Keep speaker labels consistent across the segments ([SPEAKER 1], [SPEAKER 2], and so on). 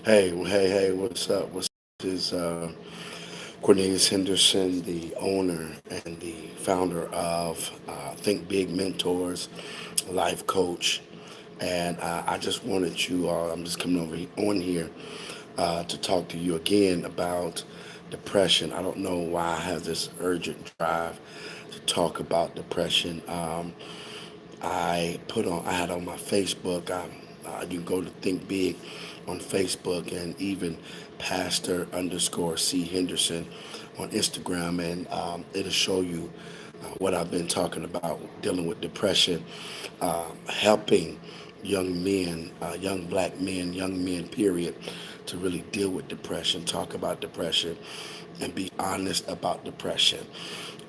[SPEAKER 1] Hey, what's up? What's up? This is Cornelius Henderson, the owner and the founder of Think Big Mentors, life coach. And I just wanted you all, I'm just coming on here to talk to you again about depression. I don't know why I have this urgent drive to talk about depression. I had on my Facebook. You can go to Think Big on Facebook, and even Pastor underscore C Henderson on Instagram, and it'll show you what I've been talking about dealing with depression, helping young men, young black men, young men, period, to really deal with depression, talk about depression, and be honest about depression.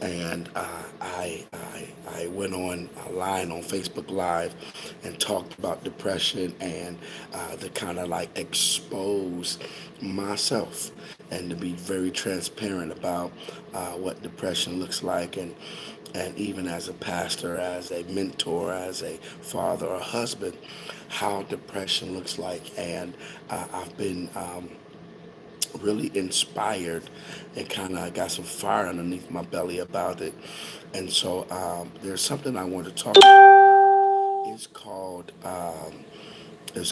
[SPEAKER 1] And I went on a line on Facebook Live and talked about depression and to kind of like expose myself and to be very transparent about what depression looks like, and even as a pastor, as a mentor, as a father or husband, how depression looks like. And I've been really inspired and kind of got some fire underneath my belly about it. And so there's something I want to talk about. It's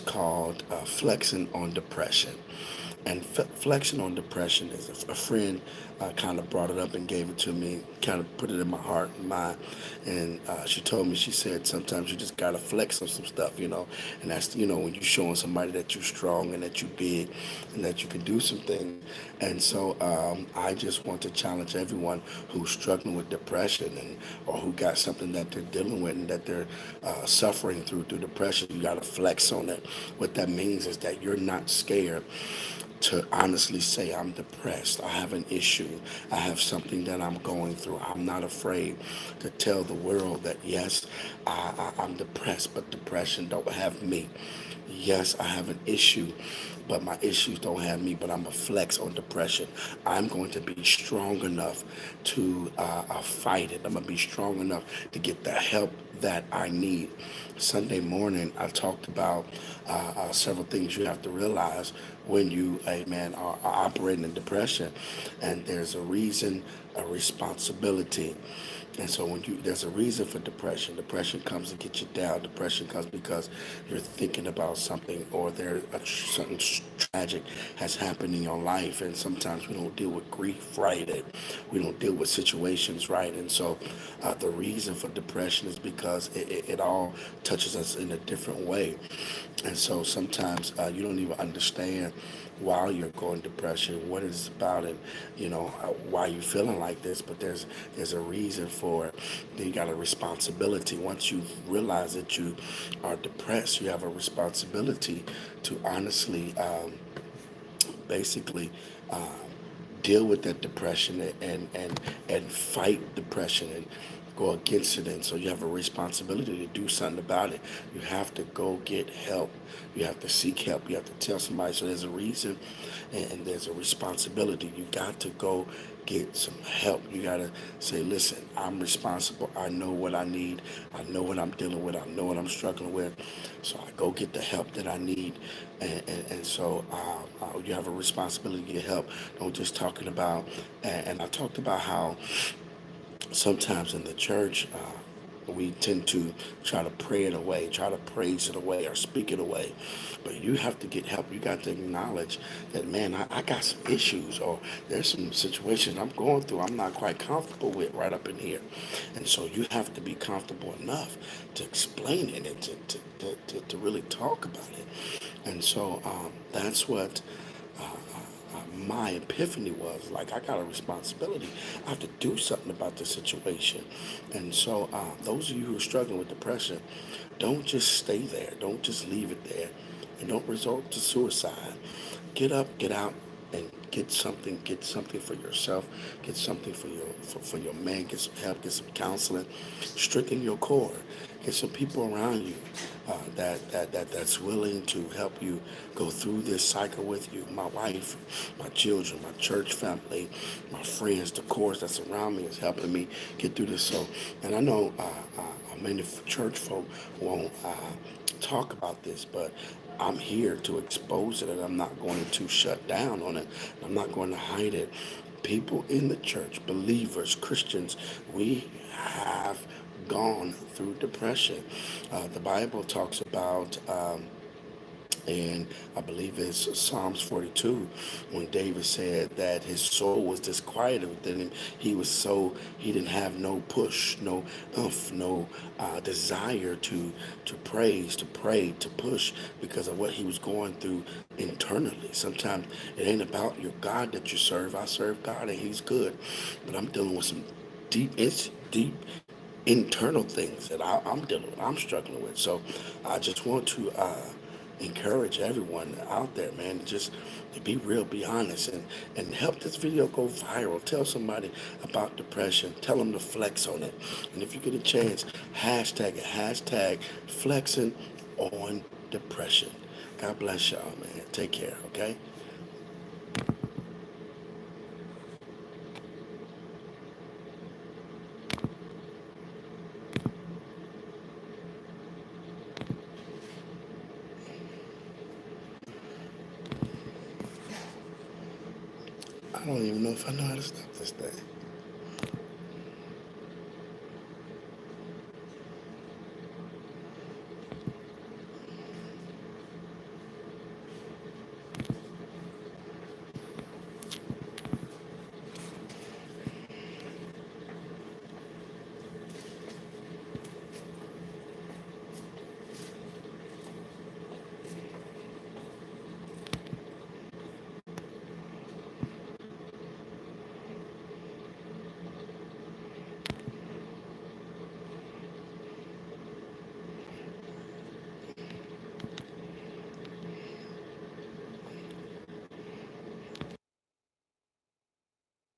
[SPEAKER 1] called Flexing on Depression. And Flexing on Depression is a friend kind of brought it up and gave it to me, kind of put it in my heart and mind. And she told me, she said, sometimes you just got to flex on some stuff. And that's, when you're showing somebody that you're strong and that you're big and that you can do some things. And so I just want to challenge everyone who's struggling with depression or who got something that they're dealing with and that they're suffering through depression. You got to flex on it. What that means is that you're not scared to honestly say, I'm depressed, I have an issue, I have something that I'm going through. I'm not afraid to tell the world that yes, I'm depressed, but depression don't have me. Yes, I have an issue, but my issues don't have me, but I'm a flex on depression. I'm going to be strong enough to fight it. I'm going to be strong enough to get the help that I need. Sunday morning, I talked about several things you have to realize when you, amen, are operating in depression. And there's a reason, a responsibility. And so there's a reason for depression. Depression comes to get you down. Depression comes because you're thinking about something, or something tragic has happened in your life. And sometimes we don't deal with grief right, and we don't deal with situations right. And so the reason for depression is because it all touches us in a different way. And so sometimes you don't even understand while you're going depression what it's about, and why you're feeling like this. But there's a reason for it. Then you got a responsibility. Once you realize that you are depressed, you have a responsibility to honestly, basically, uh, deal with that depression and fight depression and go against it. And so you have a responsibility to do something about it. You have to go get help. You have to seek help. You have to tell somebody. So there's a reason, and there's a responsibility. You got to go get some help. You got to say, listen, I'm responsible. I know what I need. I know what I'm dealing with. I know what I'm struggling with. So I go get the help that I need. And so you have a responsibility to get help. Don't just talking about, and I talked about how sometimes in the church, we tend to try to pray it away, try to praise it away, or speak it away. But you have to get help. You got to acknowledge that, man, I got some issues, or there's some situations I'm going through I'm not quite comfortable with right up in here. And so you have to be comfortable enough to explain it and to really talk about it. And so that's what my epiphany was like. I got a responsibility. I have to do something about the situation. And so those of you who are struggling with depression, don't just stay there. Don't just leave it there, and don't resort to suicide. Get up, get out, and get something. Get something for yourself. Get something for your man. Get some help. Get some counseling. Strengthen your core. Get some people around you that's willing to help you go through this cycle with you. My wife, my children, my church family, my friends, the course that's around me is helping me get through this. So, and I know many church folk won't talk about this, but I'm here to expose it, and I'm not going to shut down on it. I'm not going to hide it. People in the church, believers, Christians, we have gone through depression. The Bible talks about and I believe it's Psalms 42 when David said that his soul was disquieted within him. He didn't have no push, no no desire to praise, to pray, to push because of what he was going through internally. Sometimes it ain't about your God that you serve. I serve God and He's good, but I'm dealing with some deep internal things that I'm dealing with, I'm struggling with. So I just want to encourage everyone out there, man, just to be real, be honest, and help this video go viral. Tell somebody about depression. Tell them to flex on it. And if you get a chance, hashtag it, hashtag flexing on depression. God bless y'all, man. Take care, okay? I don't even know if I know how to stop this thing.